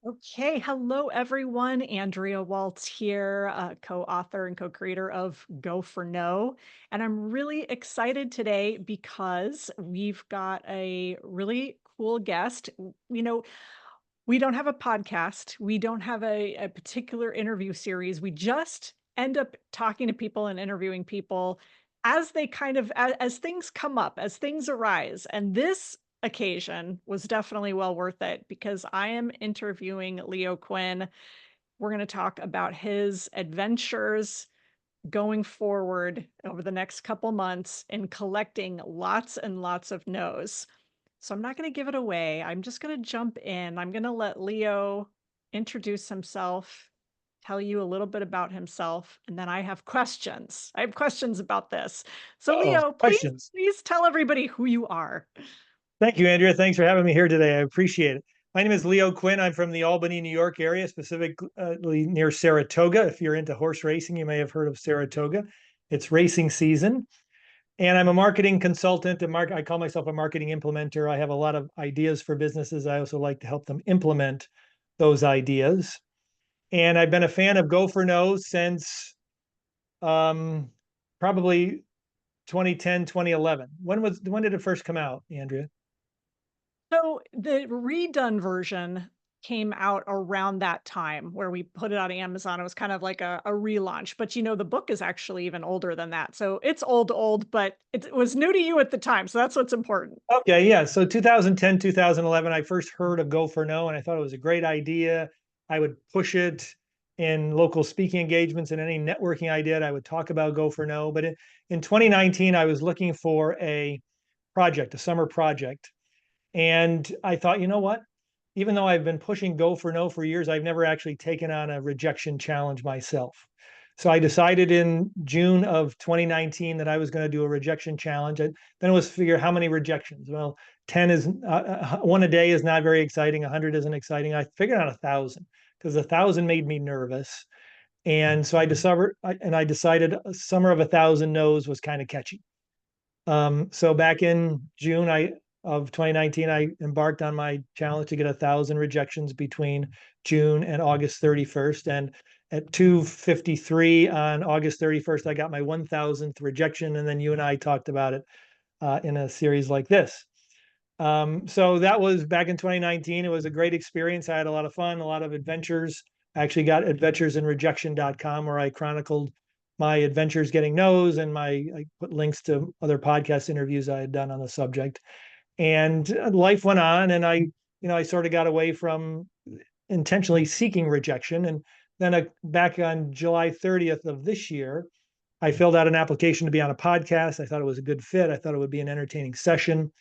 Okay, hello everyone. Andrea Waltz here, co-author and co-creator of Go for No. And I'm really excited today because we've got a really cool guest. We don't have a podcast. We don't have a particular interview series. We just end up talking to people and interviewing people as they as things come up, as things arise. And this occasion was definitely well worth it because I am interviewing Leo Quinn. We're going to talk about his adventures going forward over the next couple months in collecting lots and lots of no's. So I'm not going to give it away. I'm just going to jump in. I'm going to let Leo introduce himself, tell you a little bit about himself, and then I have questions. I have questions about this. So Oh, Leo, questions. please tell everybody who you are. Thank you, Andrea. Thanks for having me here today. I appreciate it. My name is Leo Quinn. I'm from the Albany, New York area, specifically near Saratoga. If you're into horse racing, you may have heard of Saratoga. It's racing season. And I'm a marketing consultant. I call myself a marketing implementer. I have a lot of ideas for businesses. I also like to help them implement those ideas. And I've been a fan of Go for No since um, probably 2010, 2011. When did it first come out, Andrea? So the redone version came out around that time where we put it on Amazon. It was kind of like a relaunch, but the book is actually even older than that. So it's old, but it was new to you at the time. So that's what's important. Okay, yeah. So 2010, 2011, I first heard of Go for No, and I thought it was a great idea. I would push it in local speaking engagements and any networking I did. I would talk about Go for No. But in 2019, I was looking for a project, a summer project. And I thought, you know what? Even though I've been pushing Go for No for years, I've never actually taken on a rejection challenge myself. So I decided in June of 2019 that I was going to do a rejection challenge. And then it was figure how many rejections. Well, 10 is one a day is not very exciting. 100 isn't exciting. I figured out 1,000 because 1,000 made me nervous. And so I decided a summer of 1,000 no's was kind of catchy. So back in June of 2019, I embarked on my challenge to get 1,000 rejections between June and August 31st. And at 2:53 on August 31st, I got my 1,000th rejection. And then you and I talked about it in a series like this. So that was back in 2019. It was a great experience. I had a lot of fun, a lot of adventures. I actually got adventuresinrejection.com where I chronicled my adventures getting no's and I put links to other podcast interviews I had done on the subject. And life went on, and I sort of got away from intentionally seeking rejection. And then back on July 30th of this year, I filled out an application to be on a podcast. I thought it was a good fit. I thought it would be an entertaining session.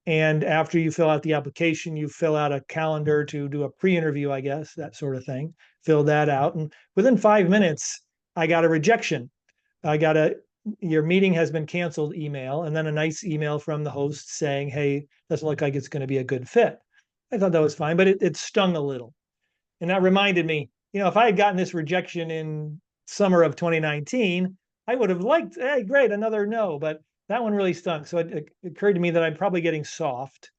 And after you fill out the application, you fill out a calendar to do a pre-interview, I guess, that sort of thing. Fill that out. And within 5 minutes, I got a rejection. I got your meeting has been canceled email, and then a nice email from the host saying, hey, doesn't look like it's going to be a good fit. I thought that was fine, but it stung a little. And that reminded me, if I had gotten this rejection in summer of 2019, I would have liked, hey, great, another no. But that one really stung. So it occurred to me that I'm probably getting soft,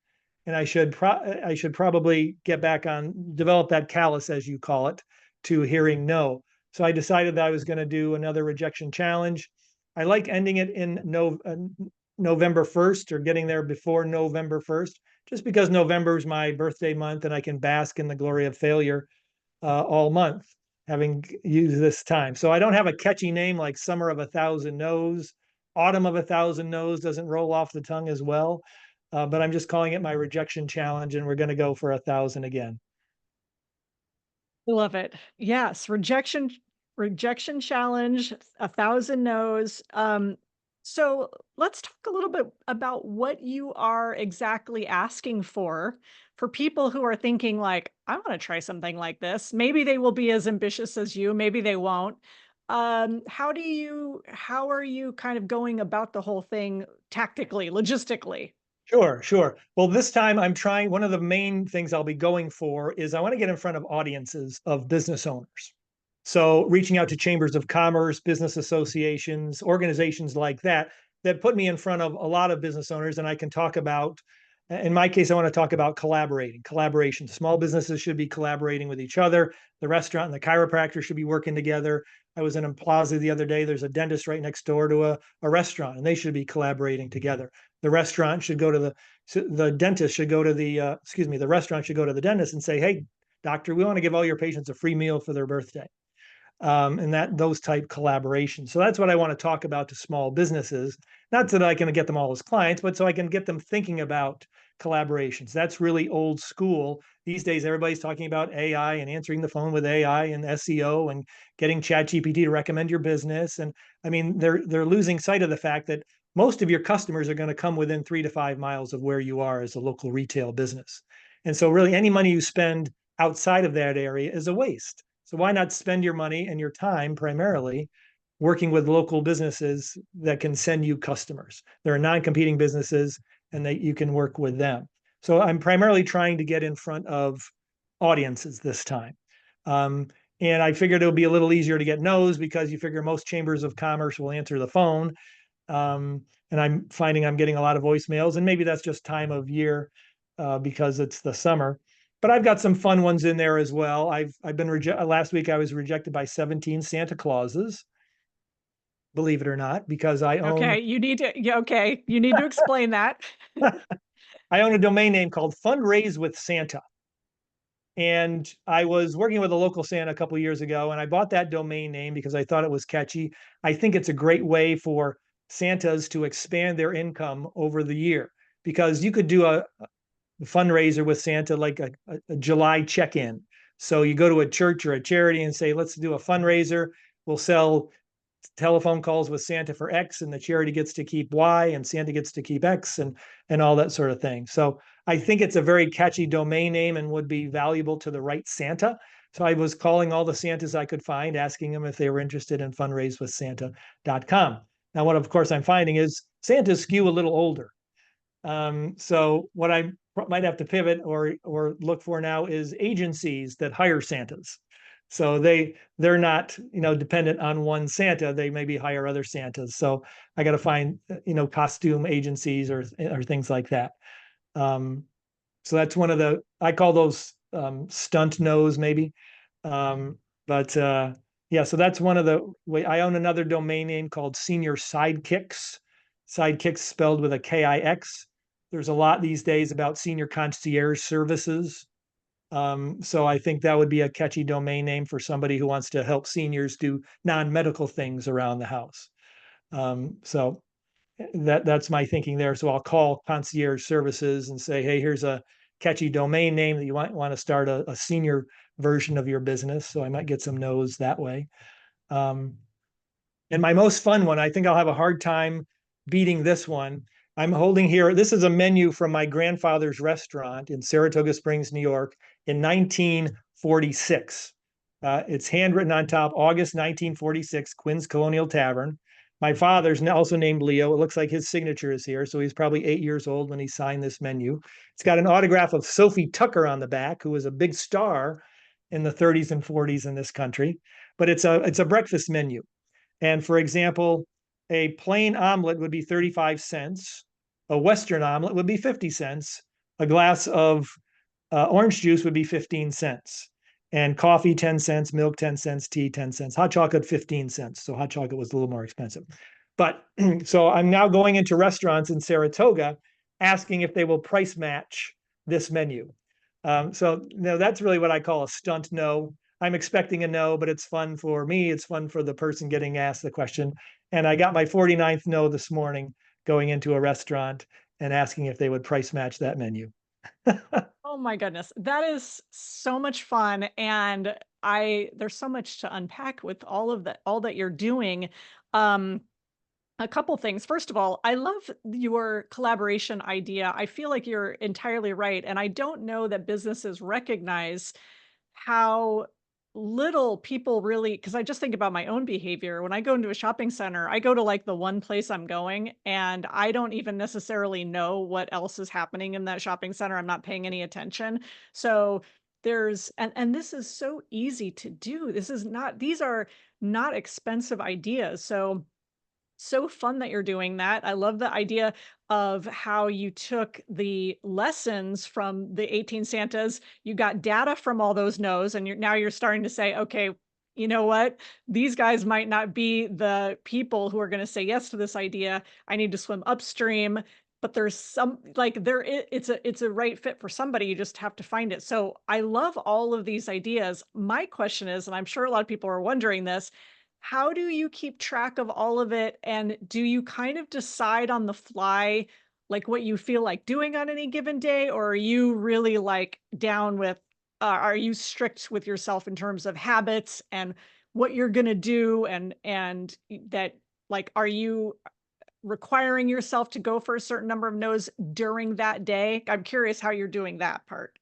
and I should probably get back on develop that callus, as you call it, to hearing no. So I decided that I was going to do another rejection challenge. I like ending it in November 1st or getting there before November 1st, just because November is my birthday month and I can bask in the glory of failure all month, having used this time. So I don't have a catchy name like Summer of 1,000 No's. Autumn of 1,000 No's doesn't roll off the tongue as well. But I'm just calling it my rejection challenge, and we're going to go for 1,000 again. I love it. Yes, rejection challenge, 1,000 no's. So let's talk a little bit about what you are exactly asking for people who are thinking like, I want to try something like this. Maybe they will be as ambitious as you, maybe they won't. How are you kind of going about the whole thing tactically, logistically? Sure, sure. Well, this time I'm trying, one of the main things I'll be going for is I want to get in front of audiences of business owners. So reaching out to chambers of commerce, business associations, organizations like that, that put me in front of a lot of business owners, and I can talk about In my case, I want to talk about collaboration. Small businesses should be collaborating with each other. The restaurant and the chiropractor should be working together. I was in a plaza the other day. There's a dentist right next door to a restaurant, and they should be collaborating together. The restaurant should go to the dentist should go to the restaurant should go to the dentist and say, hey, doctor, we want to give all your patients a free meal for their birthday. And that those type collaborations. So that's what I want to talk about to small businesses. Not so that I can get them all as clients, but so I can get them thinking about collaborations. That's really old school. These days, everybody's talking about AI and answering the phone with AI and SEO and getting ChatGPT to recommend your business. And I mean, they're losing sight of the fact that most of your customers are going to come within 3 to 5 miles of where you are as a local retail business. And so, really, any money you spend outside of that area is a waste. So why not spend your money and your time primarily working with local businesses that can send you customers? There are non-competing businesses and that you can work with them. So I'm primarily trying to get in front of audiences this time. Um, and I figured it'll be a little easier to get no's because you figure most chambers of commerce will answer the phone. And I'm finding I'm getting a lot of voicemails, and maybe that's just time of year because it's the summer. But I've got some fun ones in there as well. I've been last week I was rejected by 17 Santa Clauses, believe it or not, because Okay, you need to yeah, okay, you need to explain that. I own a domain name called Fundraise with Santa. And I was working with a local Santa a couple of years ago, and I bought that domain name because I thought it was catchy. I think it's a great way for Santas to expand their income over the year because you could do a fundraiser with Santa like a July check-in. So you go to a church or a charity and say, let's do a fundraiser. We'll sell telephone calls with Santa for X, and the charity gets to keep Y, and Santa gets to keep X, and all that sort of thing. So I think it's a very catchy domain name and would be valuable to the right Santa. So I was calling all the Santas I could find, asking them if they were interested in fundraisewithsanta.com. Now, what of course I'm finding is Santas skew a little older. So what I might have to pivot or look for now is agencies that hire Santas. So they're not dependent on one Santa. They maybe hire other Santas. So I got to find costume agencies or things like that. Um, so that's one of the I call those stunt nose maybe. Um, but yeah, so that's one of the way I own another domain name called Senior Sidekicks. Sidekicks spelled with a Kix. There's a lot these days about senior concierge services. So I think that would be a catchy domain name for somebody who wants to help seniors do non-medical things around the house. So that's my thinking there. So I'll call concierge services and say, hey, here's a catchy domain name that you might want to start a senior version of your business. So I might get some no's that way. Um, and my most fun one, I think I'll have a hard time beating this one. I'm holding here, this is a menu from my grandfather's restaurant in Saratoga Springs, New York in 1946. It's handwritten on top, August 1946, Quinn's Colonial Tavern. My father's also named Leo. It looks like his signature is here. So he's probably 8 years old when he signed this menu. It's got an autograph of Sophie Tucker on the back, who was a big star in the 30s and 40s in this country. But it's a breakfast menu. And for example, a plain omelet would be 35 cents. A Western omelet would be 50 cents. A glass of orange juice would be 15 cents. And coffee, 10 cents, milk, 10 cents, tea, 10 cents, hot chocolate, 15 cents. So hot chocolate was a little more expensive. But so I'm now going into restaurants in Saratoga asking if they will price match this menu. So that's really what I call a stunt no. I'm expecting a no, but it's fun for me. It's fun for the person getting asked the question. And I got my 49th no this morning going into a restaurant and asking if they would price match that menu. Oh my goodness. That is so much fun, and there's so much to unpack with all that you're doing. Um, a couple things. First of all, I love your collaboration idea. I feel like you're entirely right, and I don't know that businesses recognize how little people really, because I just think about my own behavior. When I go into a shopping center, I go to like the one place I'm going, and I don't even necessarily know what else is happening in that shopping center. I'm not paying any attention. So and this is so easy to do. These are not expensive ideas. So So fun that you're doing that. I love the idea of how you took the lessons from the 18 Santas, you got data from all those no's, and you're starting to say, okay, you know what? These guys might not be the people who are going to say yes to this idea. I need to swim upstream. But there's some like it's a right fit for somebody. You just have to find it. So I love all of these ideas. My question is, and I'm sure a lot of people are wondering this, how do you keep track of all of it, and do you kind of decide on the fly, like, what you feel like doing on any given day, or are you really, like, down with are you strict with yourself in terms of habits and what you're gonna do, and that like, are you requiring yourself to go for a certain number of no's during that day? I'm curious how you're doing that part.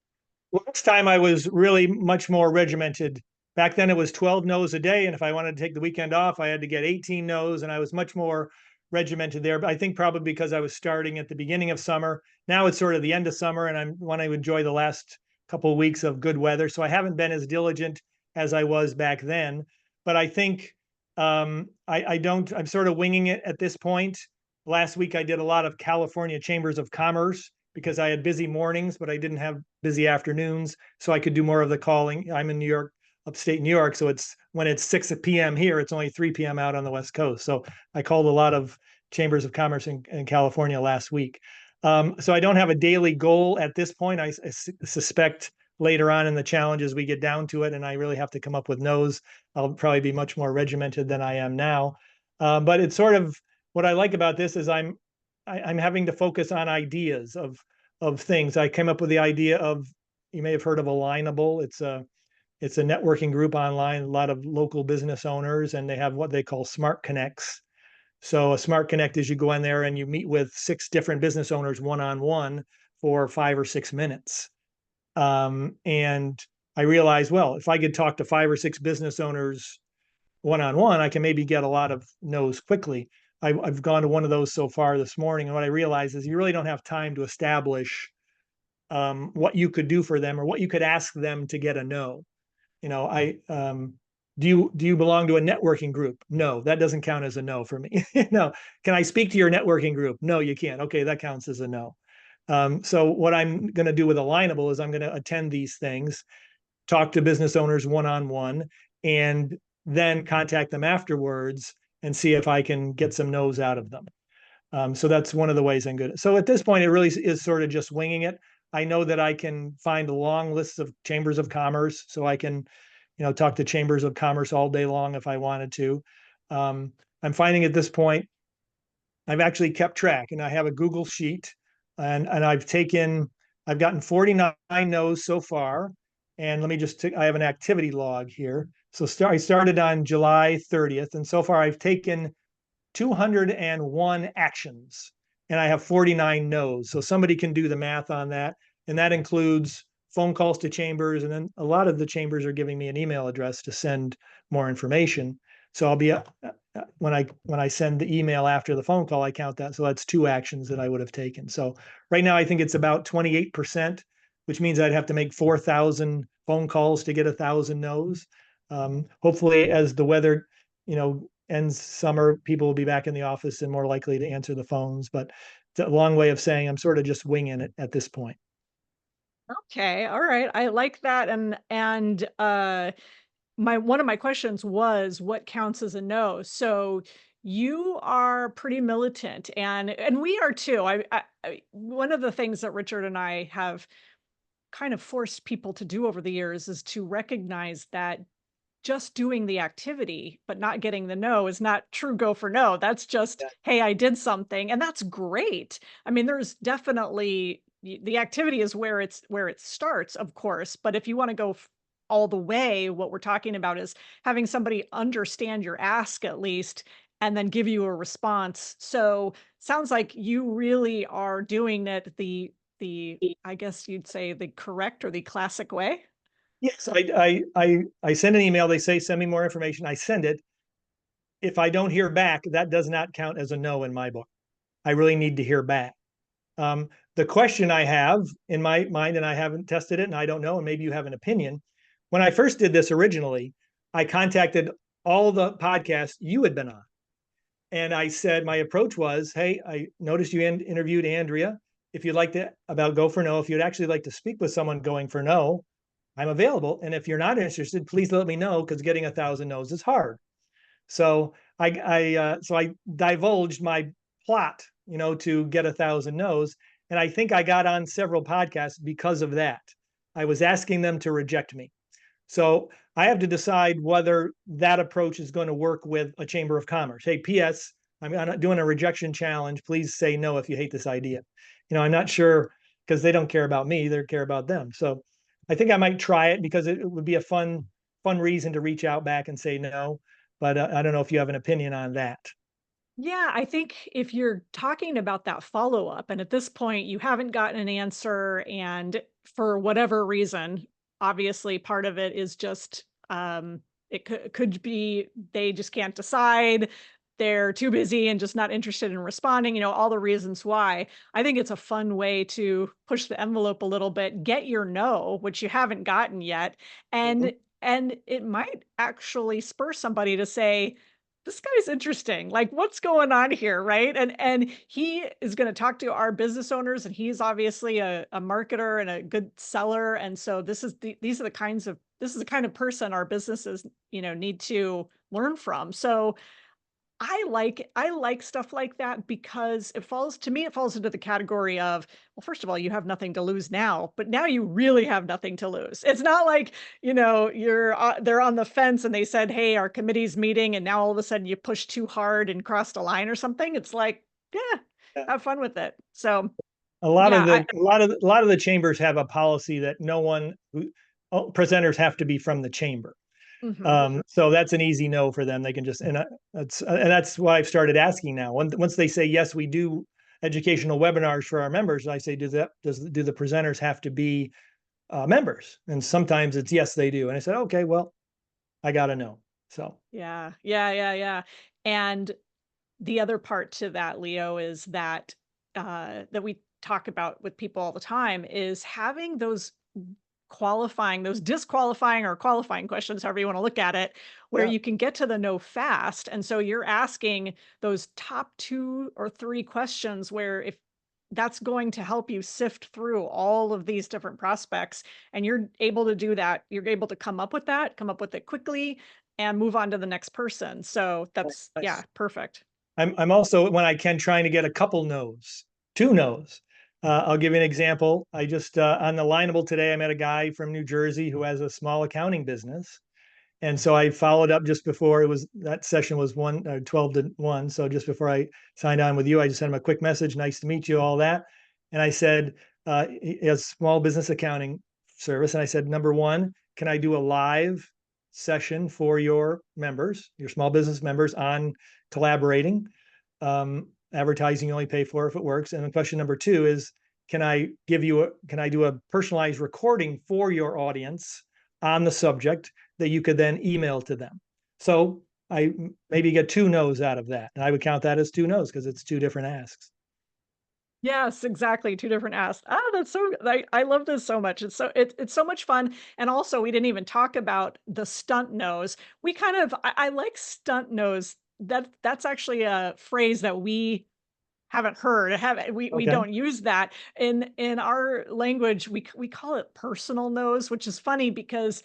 Last time I was really much more regimented. Back then it was 12 no's a day. And if I wanted to take the weekend off, I had to get 18 no's. And I was much more regimented there. But I think probably because I was starting at the beginning of summer. Now it's sort of the end of summer and I want to enjoy the last couple of weeks of good weather. So I haven't been as diligent as I was back then. But I think I don't, I'm sort of winging it at this point. Last week I did a lot of California Chambers of Commerce because I had busy mornings, but I didn't have busy afternoons, so I could do more of the calling. I'm in New York, upstate New York, so it's when it's 6 p.m. here, it's only 3 p.m. out on the West Coast. So I called a lot of chambers of commerce in California last week. So I don't have a daily goal at this point. I suspect later on in the challenge as we get down to it, and I really have to come up with no's, I'll probably be much more regimented than I am now. But it's sort of what I like about this is I'm having to focus on ideas of things. I came up with the idea of, you may have heard of Alignable. It's a networking group online, a lot of local business owners, and they have what they call smart connects. So a smart connect is you go in there and you meet with 6 different business owners one on one for 5 or 6 minutes. And I realized, well, if I could talk to 5 or 6 business owners one on one, I can maybe get a lot of no's quickly. I've gone to one of those so far this morning, and what I realized is you really don't have time to establish what you could do for them or what you could ask them to get a no. You know, I do you belong to a networking group? No, that doesn't count as a no for me. No, can I speak to your networking group? No, you can't. Okay, that counts as a no. So what I'm going to do with Alignable is I'm going to attend these things, talk to business owners one on one, and then contact them afterwards and see if I can get some no's out of them. So that's one of the ways I'm good. So at this point, it really is sort of just winging it. I know that I can find long lists of chambers of commerce, so I can, talk to chambers of commerce all day long if I wanted to. I'm finding at this point, I've actually kept track, and I have a Google sheet, and I've gotten 49 no's so far. And let me I have an activity log here. So I started on July 30th, and so far I've taken 201 actions and I have 49 no's. So somebody can do the math on that. And that includes phone calls to chambers. And then a lot of the chambers are giving me an email address to send more information. So I'll be when I send the email after the phone call, I count that. So that's 2 actions that I would have taken. So right now I think it's about 28%, which means I'd have to make 4,000 phone calls to get 1,000 no's. Hopefully, as the weather, ends summer, people will be back in the office and more likely to answer the phones. But it's a long way of saying I'm sort of just winging it at this point. Okay, all right. I like that, and my one of my questions was what counts as a no. So you are pretty militant, and we are too. One of the things that Richard and I have kind of forced people to do over the years is to recognize that just doing the activity but not getting the no is not true go for no. That's just, Yeah. hey, I did something, and that's great. I mean, there's definitely the activity is where it starts, of course, but if you want to go all the way, what we're talking about is having somebody understand your ask at least and then give you a response. So sounds like you really are doing it the I guess you'd say the correct or the classic way. Yes, I send an email. They say send me more information. I send it. If I don't hear back, that does not count as a no in my book. I really need to hear back. The question I have in my mind, and I haven't tested it, and I don't know, and maybe you have an opinion. When I first did this originally, I contacted all the podcasts you had been on. And I said, my approach was, hey, I noticed you interviewed Andrea. If you'd like to, about Go for No, if you'd actually like to speak with someone going for no, I'm available. And if you're not interested, please let me know because getting 1,000 no's is hard. So I divulged my plot, to get 1,000 no's. And I think I got on several podcasts because of that. I was asking them to reject me. So I have to decide whether that approach is going to work with a chamber of commerce. Hey, P.S. I'm not doing a rejection challenge. Please say no if you hate this idea. I'm not sure because they don't care about me; they care about them. So I think I might try it because it would be a fun reason to reach out back and say no. But I don't know if you have an opinion on that. Yeah, I think if you're talking about that follow-up, and at this point you haven't gotten an answer, and for whatever reason, obviously part of it is just it could be they just can't decide, they're too busy and just not interested in responding, all the reasons why. I think it's a fun way to push the envelope a little bit, get your no, which you haven't gotten yet, Mhm. and it might actually spur somebody to say, this guy's interesting. Like, what's going on here, right? And he is going to talk to our business owners, and he's obviously a marketer and a good seller. And so these are the kinds of this is the kind of person our businesses, need to learn from. So I like stuff like that because it falls into the category of, well, first of all, you have nothing to lose now, but now you really have nothing to lose. It's not like, they're on the fence and they said, "Hey, our committee's meeting," and now all of a sudden you pushed too hard and crossed a line or something. It's like, yeah, Yeah. have fun with it. So, A lot yeah, of the a lot of the chambers have a policy that no one presenters have to be from the chamber. mhm. So that's an easy no for them. They can just and that's why I've started asking now. Once they say yes, we do educational webinars for our members, I say, do the presenters have to be members? And sometimes it's yes, they do. And I said, okay, well, I got to know. So Yeah, yeah, yeah, yeah. And the other part to that, Leo, is that that we talk about with people all the time is having those disqualifying or qualifying questions, however you want to look at it, where yeah, you can get to the no fast. And so you're asking those top 2 or 3 questions where if that's going to help you sift through all of these different prospects and you're able to do that, you're able to come up with it quickly and move on to the next person. So that's, yeah, nice. perfect. I'm also when I can trying to get a couple no's, two no's. I'll give you an example. I just on the lineable today, I met a guy from New Jersey who has a small accounting business. And so I followed up just before that session was 12 to 1. So just before I signed on with you, I just sent him a quick message. Nice to meet you, all that. And I said, he has small business accounting service. And I said, number one, can I do a live session for your members, your small business members on collaborating? Advertising you only pay for if it works. And then question number two is, can I do a personalized recording for your audience on the subject that you could then email to them? So I maybe get two no's out of that. And I would count that as two no's because it's two different asks. Yes, exactly, 2 different asks. Ah, that's so I love this so much. It's so much fun, and also we didn't even talk about the stunt nose. We kind of I like stunt nose. That's actually a phrase that we haven't heard. We Okay. don't use that. In our language, we call it personal nose, which is funny because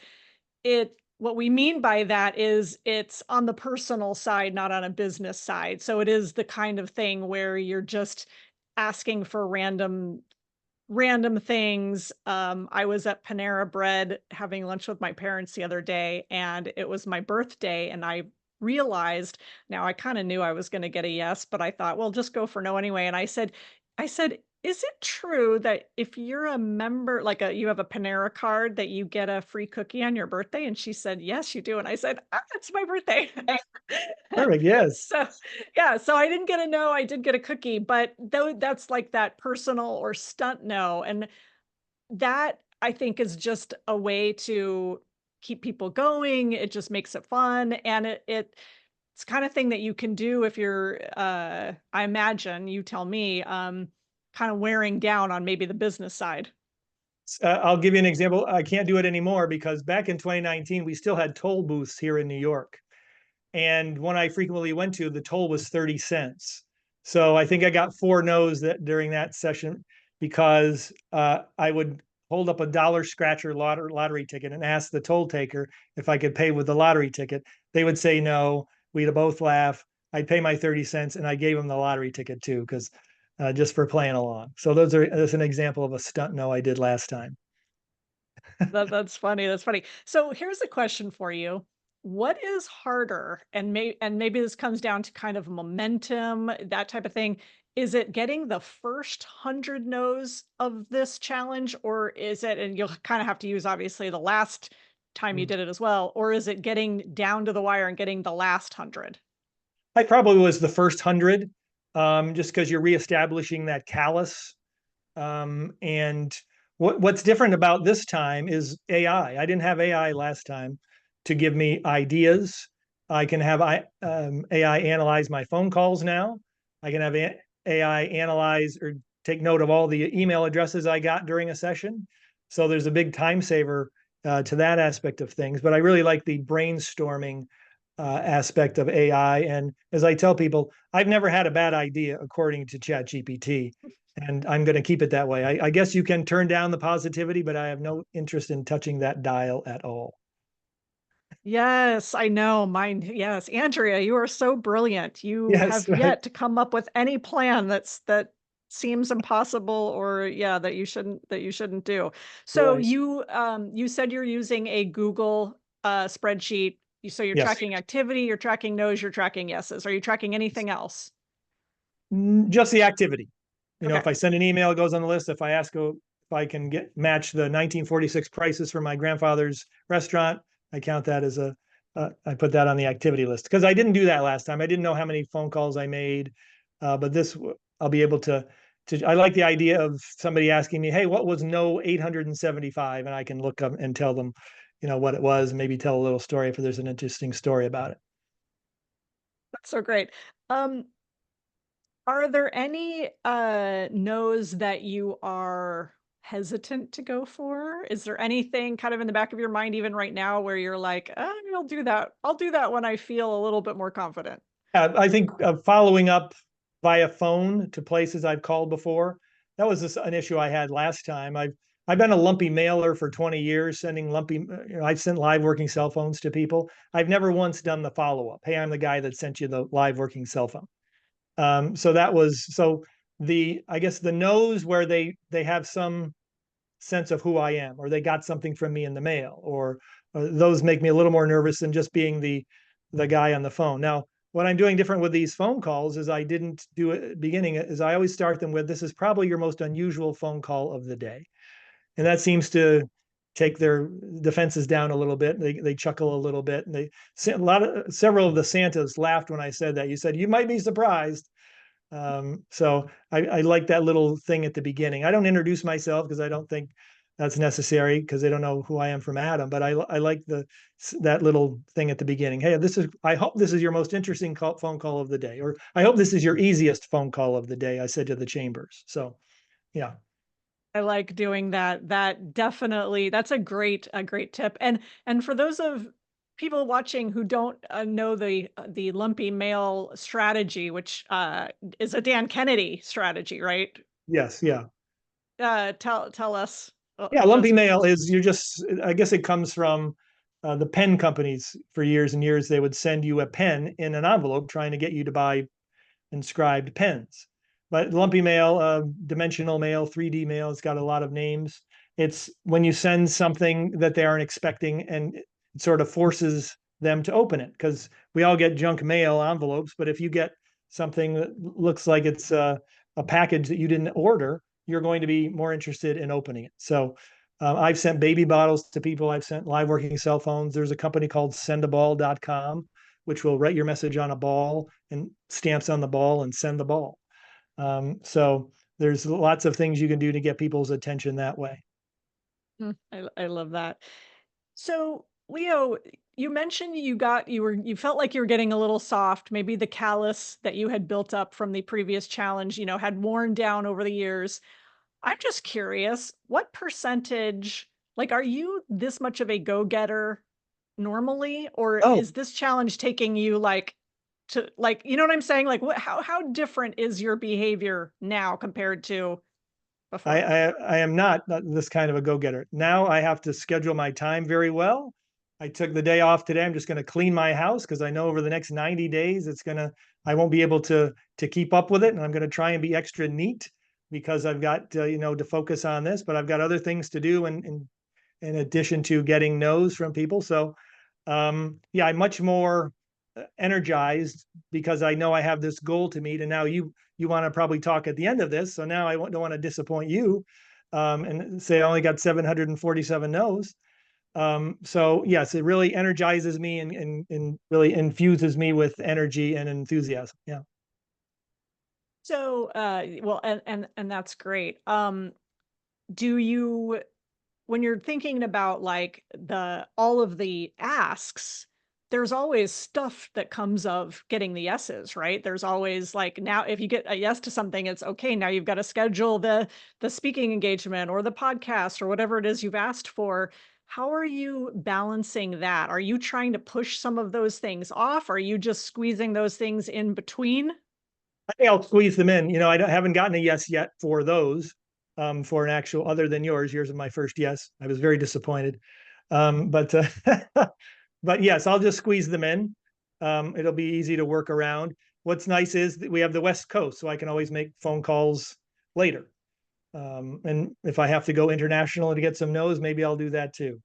what we mean by that is it's on the personal side, not on a business side. So it is the kind of thing where you're just asking for random things. I was at Panera Bread having lunch with my parents the other day, and it was my birthday, and I realized now I kind of knew I was going to get a yes, but I thought, well, just go for no anyway. And I said, is it true that if you're a member, like you have a Panera card, that you get a free cookie on your birthday? And she said, yes, you do. And I said, ah, it's my birthday. Perfect. Yes. So yeah, so I didn't get a no, I did get a cookie, but though that's like that personal or stunt no. And that I think is just a way to keep people going. It just makes it fun. And it's kind of thing that you can do if you're I imagine, you tell me, kind of wearing down on maybe the business side. I'll give you an example. I can't do it anymore because back in 2019, we still had toll booths here in New York. and one I frequently went to, the toll was 30 cents. So I think I got four no's that during that session because I would hold up a dollar scratcher lottery ticket and ask the toll taker if I could pay with the lottery ticket. They would say no. We'd both laugh. I'd pay my 30 cents and I gave them the lottery ticket too, because just for playing along. So that's an example of a stunt no I did last time. That's funny, that's funny. So here's a question for you. What is harder, and maybe this comes down to kind of momentum, that type of thing. Is it getting the first 100 no's of this challenge, or is it, and you'll kind of have to use obviously the last time you did it as well, or is it getting down to the wire and getting the last 100? I probably was the first 100, just because you're reestablishing that callus. And what's different about this time is AI. I didn't have AI last time to give me ideas. I can have AI analyze my phone calls now. I can have AI analyze or take note of all the email addresses I got during a session. So there's a big time saver to that aspect of things. But I really like the brainstorming aspect of AI. And as I tell people, I've never had a bad idea according to ChatGPT, and I'm going to keep it that way. I guess you can turn down the positivity, but I have no interest in touching that dial at all. Yes, I know. Mine, yes. Andrea, you are so brilliant. You Yes, have right. yet to come up with any plan that seems impossible, or yeah, that you shouldn't do. So Right. you said you're using a Google spreadsheet. So you're Yes. tracking activity, you're tracking no's, you're tracking yeses. Are you tracking anything else? Just the activity. Okay. If I send an email, it goes on the list. If I ask if I can get match the 1946 prices for my grandfather's restaurant, I count that as I put that on the activity list because I didn't do that last time. I didn't know how many phone calls I made, but this I'll be able to. I like the idea of somebody asking me, "Hey, what was no 875?" And I can look up and tell them, what it was. Maybe tell a little story if there's an interesting story about it. That's so great. Um, Are there any, no's that you are hesitant to go for? Is there anything kind of in the back of your mind even right now where you're like, I'll do that. I'll do that when I feel a little bit more confident." I think following up via phone to places I've called before, that was an issue I had last time. I've been a lumpy mailer for 20 years, sending lumpy. I've sent live working cell phones to people. I've never once done the follow up. Hey, I'm the guy that sent you the live working cell phone. So that was so the I guess the no's where they have some sense of who I am, or they got something from me in the mail, or those make me a little more nervous than just being the guy on the phone. Now, what I'm doing different with these phone calls is I didn't do it beginning is I always start them with this is probably your most unusual phone call of the day, and that seems to take their defenses down a little bit. They chuckle a little bit, and several of the Santas laughed when I said that. You said you might be surprised, so I like that little thing at the beginning. I don't introduce myself because I don't think that's necessary because they don't know who I am from Adam. But I like that little thing at the beginning. Hey, I hope this is your most interesting phone call of the day, or I hope this is your easiest phone call of the day. I said to the chambers. So yeah, I like doing that. That definitely, that's a great tip. And for those of people watching who don't know the lumpy mail strategy, which is a Dan Kennedy strategy, right? yes, yeah. Tell us Yeah, lumpy just. mail is you just I guess it comes from the pen companies for years and years. They would send you a pen in an envelope trying to get you to buy inscribed pens. But lumpy mail, dimensional mail, 3D mail, it's got a lot of names. It's when you send something that they aren't expecting and it sort of forces them to open it because we all get junk mail envelopes. But if you get something that looks like it's a package that you didn't order, you're going to be more interested in opening it. So I've sent baby bottles to people. I've sent live working cell phones. There's a company called sendaball.com, which will write your message on a ball and stamps on the ball and send the ball. So there's lots of things you can do to get people's attention that way. I love that. So, Leo, you mentioned you felt like you were getting a little soft. Maybe the callus that you had built up from the previous challenge, had worn down over the years. I'm just curious, what percentage, like, are you this much of a go-getter normally, or Oh, is this challenge taking you like to like, you know what I'm saying? Like what how different is your behavior now compared to I, before? I am not this kind of a go-getter. Now I have to schedule my time very well. I took the day off today. I'm just going to clean my house because I know over the next 90 days I won't be able to keep up with it, and I'm going to try and be extra neat because I've got to focus on this, but I've got other things to do in addition to getting no's from people. So yeah, I'm much more energized because I know I have this goal to meet. And now you want to probably talk at the end of this, so now I don't want to disappoint you and say I only got 747 no's. So yes, it really energizes me and really infuses me with energy and enthusiasm. Yeah. So, well, and that's great. Do you when you're thinking about like the all of the asks, there's always stuff that comes of getting the yeses, right? There's always like now if you get a yes to something, it's okay. Now you've got to schedule the speaking engagement or the podcast or whatever it is you've asked for. How are you balancing that? Are you trying to push some of those things off? Are you just squeezing those things in between? I think I'll squeeze them in. Haven't gotten a yes yet for those, for an actual other than yours. Yours is my first yes. I was very disappointed. But but yes, I'll just squeeze them in. It'll be easy to work around. What's nice is that we have the West Coast, so I can always make phone calls later. And if I have to go international to get some no's, maybe I'll do that too.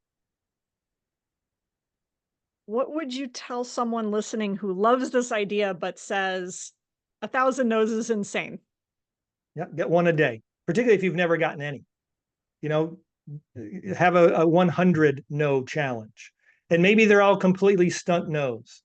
What would you tell someone listening who loves this idea but says, "A thousand no's is insane"? Yeah, get one a day, particularly if you've never gotten any. You know, have a 100 no challenge, and maybe they're all completely stunt no's.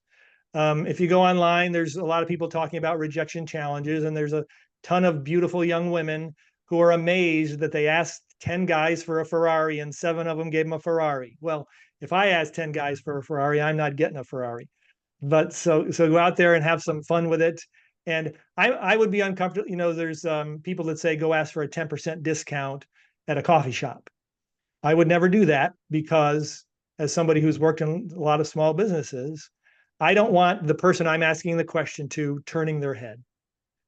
If you go online, there's a lot of people talking about rejection challenges, and there's a ton of beautiful young women who are amazed that they asked 10 guys for a Ferrari and seven of them gave them a Ferrari. Well, if I ask 10 guys for a Ferrari, I'm not getting a Ferrari. But so go out there and have some fun with it. And I would be uncomfortable. There's people that say go ask for a 10% discount at a coffee shop. I would never do that because, as somebody who's worked in a lot of small businesses, I don't want the person I'm asking the question to turning their head.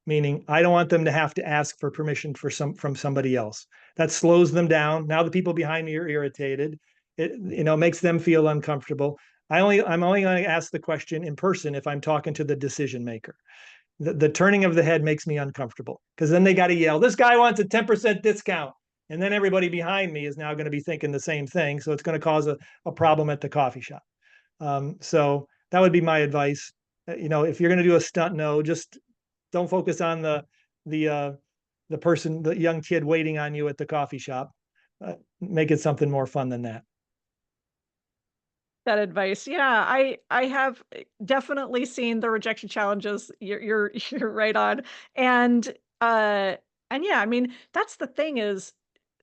Meaning, I don't want them to have to ask for permission from somebody else. That slows them down. Now the people behind me are irritated. It makes them feel uncomfortable. I'm only going to ask the question in person if I'm talking to the decision maker. The turning of the head makes me uncomfortable because then they got to yell, "This guy wants a 10% discount." And then everybody behind me is now going to be thinking the same thing. So it's going to cause a problem at the coffee shop. So that would be my advice. If you're going to do a stunt, no, just don't focus on the uh, the person, the young kid waiting on you at the coffee shop. Make it something more fun than that. That advice. Yeah, I have definitely seen the rejection challenges. You're you're right on. And uh and yeah, I mean, that's the thing is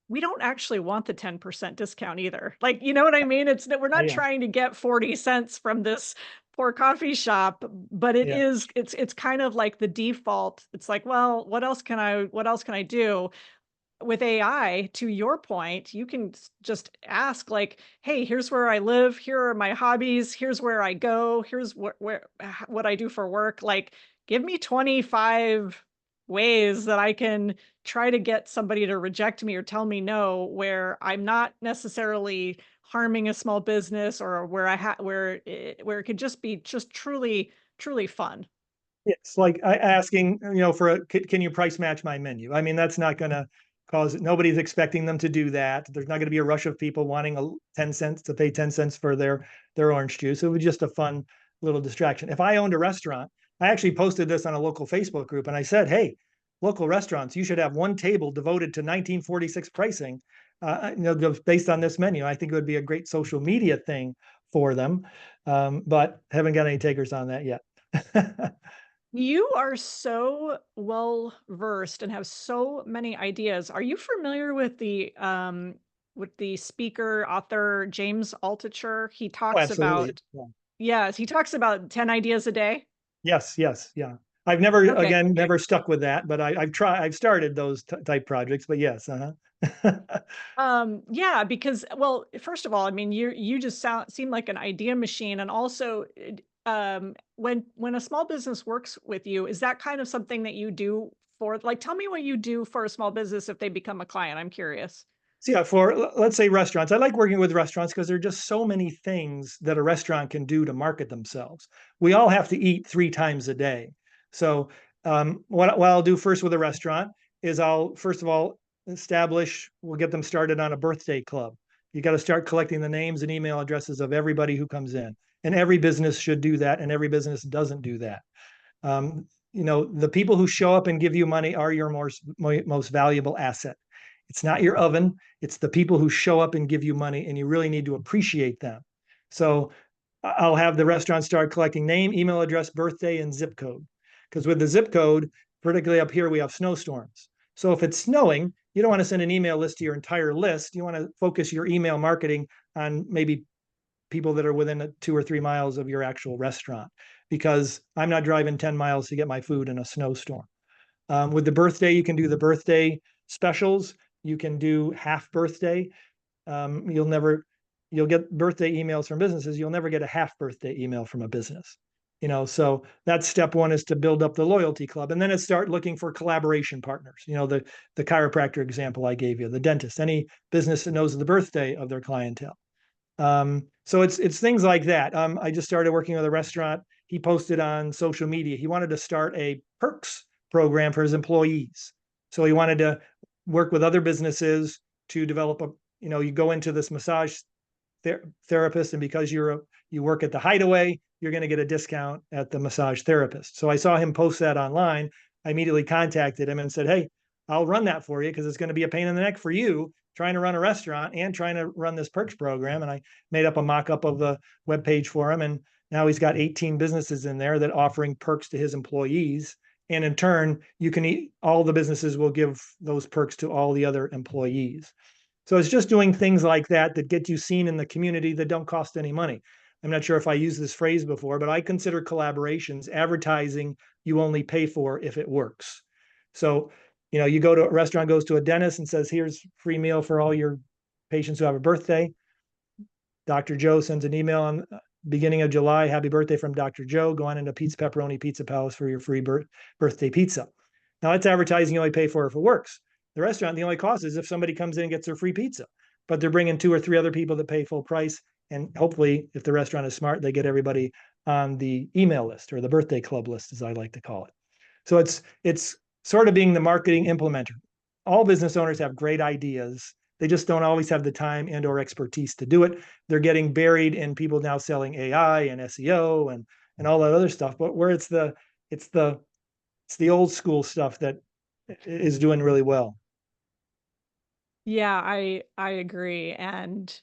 we don't actually want the 10% discount either. Like, you know what I mean? It's that we're not Yeah, trying to get 40 cents from this poor coffee shop, but yeah. it's kind of like the default. It's like, well, what else can I do? With AI, to your point, you can just ask like, "Hey, here's where I live. Here are my hobbies. Here's where I go. Here's what I do for work. Like, give me 25 ways that I can try to get somebody to reject me or tell me no, where I'm not necessarily harming a small business or where it could just be just truly fun." It's like asking, can you price match my menu? I mean, that's not going to cause, nobody's expecting them to do that. There's not going to be a rush of people wanting 10 cents to pay 10 cents for their orange juice. It was just a fun little distraction. If I owned a restaurant, I actually posted this on a local Facebook group and I said, hey, local restaurants, you should have one table devoted to 1946 pricing, based on this menu. I think it would be a great social media thing for them. But haven't got any takers on that yet. You are so well versed and have so many ideas. Are you familiar with the speaker author James Altucher? He Oh, talks absolutely. about Yeah. yes, he talks about 10 ideas a day. Yes, yes, yeah. I've never, Okay. again, never stuck with that, but I've started those type projects, but yes, uh-huh. Yeah, because well, first of all, I mean, you just seem like an idea machine, and also, when a small business works with you, is that kind of something that you do for like, tell me what you do for a small business if they become a client. I'm curious. So yeah, for let's say restaurants, I like working with restaurants because there are just so many things that a restaurant can do to market themselves. We all have to eat 3 times a day. So what I'll do first with a restaurant is I'll first of all we'll get them started on a birthday club. You got to start collecting the names and email addresses of everybody who comes in. And every business should do that, and every business doesn't do that. The people who show up and give you money are your most valuable asset. It's not your oven, it's the people who show up and give you money, and you really need to appreciate them. So I'll have the restaurant start collecting name, email address, birthday, and zip code. Because with the zip code, particularly up here, we have snowstorms. So if it's snowing, you don't want to send an email list to your entire list. You want to focus your email marketing on maybe people that are within 2 or 3 miles of your actual restaurant, because I'm not driving 10 miles to get my food in a snowstorm. With the birthday, you can do the birthday specials. You can do half birthday. Um, you'll never, you'll get birthday emails from businesses. You'll never get a half birthday email from a business. So that's step one, is to build up the loyalty club, and then it's start looking for collaboration partners. The chiropractor example I gave you, the dentist, any business that knows the birthday of their clientele. So it's things like that. I just started working with a restaurant. He posted on social media. He wanted to start a perks program for his employees. So he wanted to work with other businesses to develop you go into this massage therapist, and because you work at the Hideaway, you're going to get a discount at the massage therapist. So I saw him post that online. I immediately contacted him and said, "Hey, I'll run that for you, because it's going to be a pain in the neck for you trying to run a restaurant and trying to run this perks program." And I made up a mock-up of the web page for him, and now he's got 18 businesses in there that offering perks to his employees. And in turn, all the businesses will give those perks to all the other employees. So it's just doing things like that that get you seen in the community that don't cost any money. I'm not sure if I used this phrase before, but I consider collaborations advertising you only pay for if it works. So, you go to a restaurant, goes to a dentist and says, "Here's free meal for all your patients who have a birthday." Dr. Joe sends an email on beginning of July, "Happy birthday from Dr. Joe. Go on into Pizza Pepperoni Pizza Palace for your free birthday pizza." Now it's advertising you only pay for if it works. The restaurant, the only cost is if somebody comes in and gets their free pizza, but they're bringing 2 or 3 other people that pay full price. And hopefully, if the restaurant is smart, they get everybody on the email list, or the birthday club list, as I like to call it. So it's sort of being the marketing implementer. All business owners have great ideas. They just don't always have the time and or expertise to do it. They're getting buried in people now selling AI and SEO and all that other stuff. But where it's the it's the old school stuff that is doing really well. Yeah, I agree, and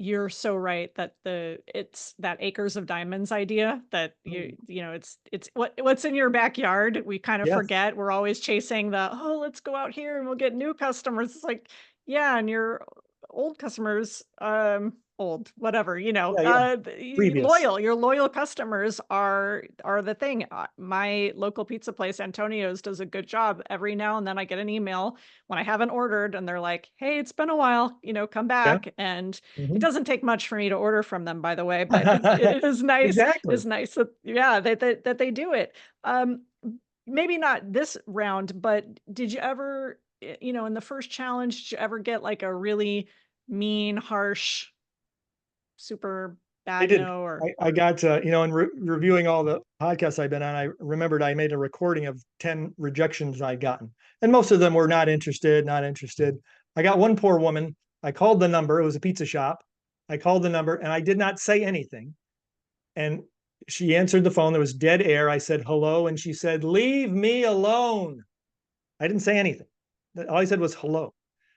you're so right that it's that acres of diamonds idea that Mm. it's what's in your backyard. We kind of Yes. forget. We're always chasing the, "Oh, let's go out here and we'll get new customers." It's like, yeah, and your old customers, old, whatever, Yeah. Yeah. Previous. loyal. Your loyal customers are the thing. My local pizza place, Antonio's, does a good job. Every now and then I get an email when I haven't ordered, and they're like, "Hey, it's been a while, come Yeah. back." And it Mhm. doesn't take much for me to order from them, by the way, but it is nice. Exactly. It's nice that, yeah, that they do it. Maybe not this round, but did you ever, in the first challenge, did you ever get like a really mean, harsh, super I bad did. no? Or I got in reviewing all the podcasts I've been on, I remembered I made a recording of 10 rejections I'd gotten, and most of them were not interested, not interested. I got one poor woman. I called the number. It was a pizza shop. I called the number and I did not say anything. And she answered the phone. There was dead air. I said hello, and she said, "Leave me alone." I didn't say anything. All I said was hello.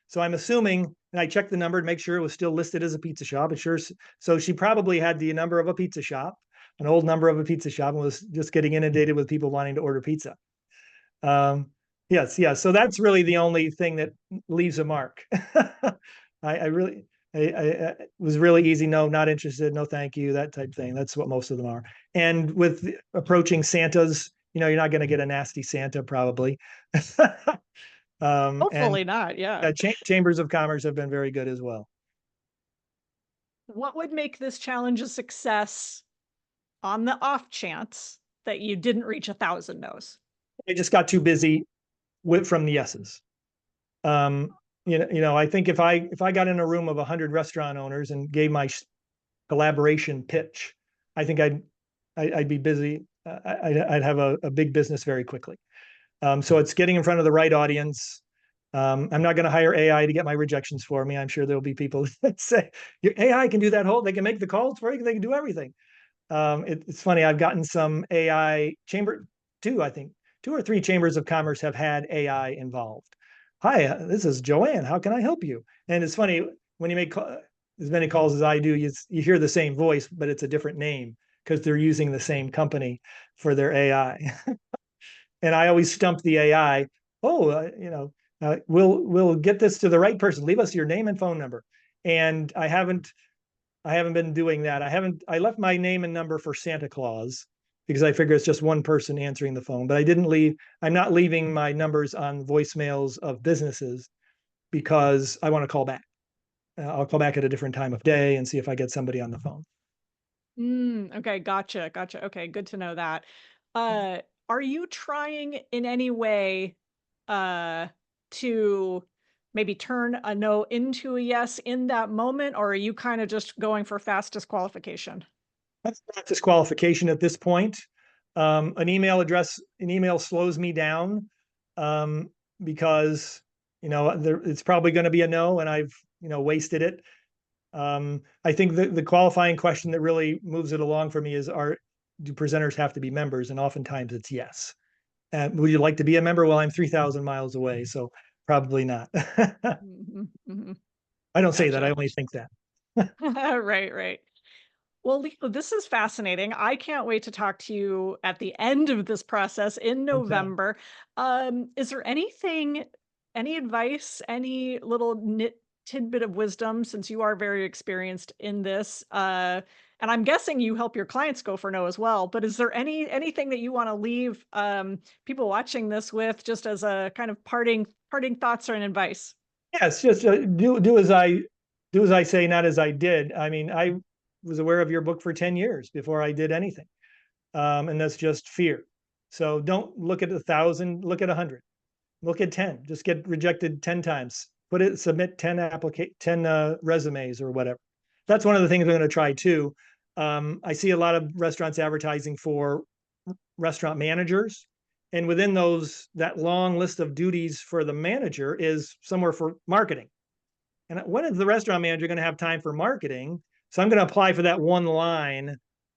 So I'm assuming, and I checked the number to make sure it was still listed as a pizza shop. It sure, so she probably had the number of a pizza shop, an old number of a pizza shop, and was just getting inundated with people wanting to order pizza. Yes, yeah. So that's really the only thing that leaves a mark. I really, I was really easy. No, not interested. No, thank you. That type thing. That's what most of them are. And with approaching Santas, you're not going to get a nasty Santa probably. And Hopefully not, yeah. chambers of commerce have been very good as well. What would make this challenge a success on the off chance that you didn't reach 1,000 no's? I just got too busy from the yeses. Um, I think if I got in a room of 100 restaurant owners and gave my collaboration pitch, I think I'd be busy. I'd have a big business very quickly. So it's getting in front of the right audience. I'm not going to hire AI to get my rejections for me. I'm sure there'll be people that say your AI can do that whole. They can make the calls for you. They can do everything. It's funny. I've gotten some AI I think two or three chambers of commerce have had AI involved. Hi, this is Joanne. How can I help you? And it's funny when you make as many calls as I do, you hear the same voice, but it's a different name because they're using the same company for their AI. And I always stump the AI. Oh, we'll get this to the right person. Leave us your name and phone number. And I haven't been doing that. I left my name and number for Santa Claus because I figure it's just one person answering the phone. But I'm not leaving my numbers on voicemails of businesses because I want to call back. I'll call back at a different time of day and see if I get somebody on the phone. Okay, gotcha, gotcha. Okay, good to know that. Uh, are you trying in any way, uh, to maybe turn a no into a yes in that moment, or are you kinda just going for fast disqualification? That's not disqualification at this point. An email slows me down um, because it's probably going to be a no, and I've wasted it. I think the qualifying question that really moves it along for me is: do presenters have to be members? And oftentimes it's yes. And would you like to be a member? Well, I'm 3,000 miles away, so probably not. Mhm, mhm. I don't say that. I Gotcha. only think that. Right, right. Well, Leo, this is fascinating. I can't wait to talk to you at the end of this process in Okay. November. Is there anything, any advice, any little tidbit of wisdom, since you are very experienced in this? And I'm guessing you help your clients go for no as well. But is there anything that you want to leave people watching this with, just as a kind of parting thoughts or an advice? Yes, just do as I say, not as I did. I mean, I was aware of your book for 10 years before I did anything. And that's just fear. So don't look at 1,000, look at 100, look at 10, just get rejected 10 times, submit 10 resumes or whatever. That's one of the things I'm going to try too. I see a lot of restaurants advertising for restaurant managers. And within that long list of duties for the manager is somewhere for marketing. And when is the restaurant manager going to have time for marketing? So I'm going to apply for that one line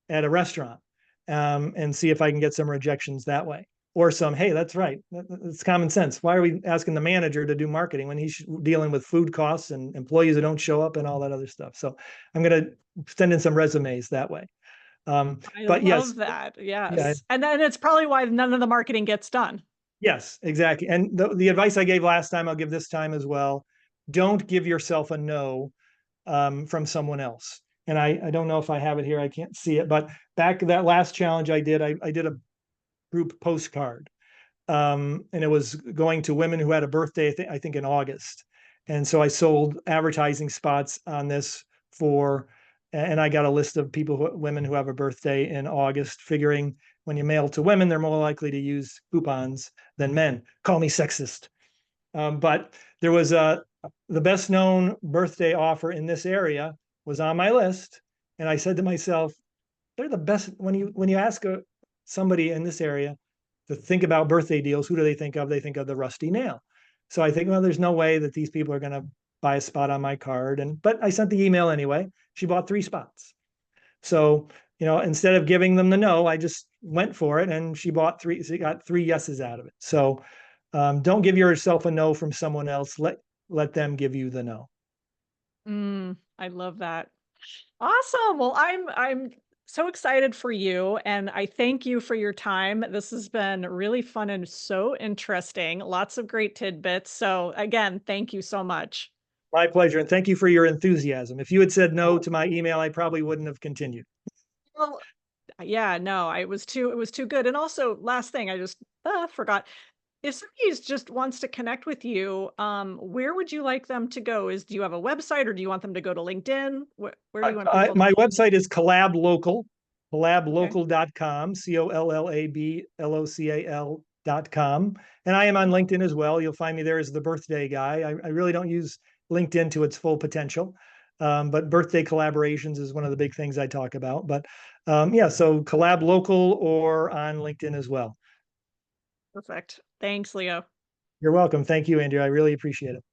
at a restaurant and see if I can get some rejections that way. Or hey, that's right. It's common sense. Why are we asking the manager to do marketing when he's dealing with food costs and employees that don't show up and all that other stuff? So I'm going to send in some resumes that way. I But yes, love that. yeah, Yes. And then it's probably why none of the marketing gets done. yes, exactly. And the advice I gave last time, I'll give this time as well. Don't give yourself a no from someone else. And I don't know if I have it here. I can't see it. But back that last challenge I did a group postcard. And it was going to women who had a birthday, I think in August. And so I sold advertising spots on this and I got a list of women who have a birthday in August, figuring when you mail to women, they're more likely to use coupons than men. Call me sexist. But there was the best known birthday offer in this area was on my list. And I said to myself, they're the best when you ask somebody in this area to think about birthday deals, who do they think of? They think of the rusty nail. So I think, well, there's no way that these people are going to buy a spot on my card. But I sent the email anyway. She bought 3 spots. So, instead of giving them the no, I just went for it and she got 3 yeses out of it. So don't give yourself a no from someone else. Let them give you the no. I love that. Awesome. Well, I'm so excited for you and I thank you for your time. This has been really fun and so interesting. Lots of great tidbits. So again, thank you so much. My pleasure. And thank you for your enthusiasm. If you had said no to my email, I probably wouldn't have continued. Well, yeah, no, it was too good. And also last thing I just forgot. if somebody just wants to connect with you, where would you like them to go? Do you have a website or do you want them to go to LinkedIn? Where do you want people to? My website is Collab Local, Okay. collablocal.com, COLLABLOCAL.com. And I am on LinkedIn as well. You'll find me there as the birthday guy. I really don't use LinkedIn to its full potential. But birthday collaborations is one of the big things I talk about. But yeah, so Collab Local or on LinkedIn as well. Perfect. Thanks, Leo. You're welcome. Thank you, Andrew. I really appreciate it.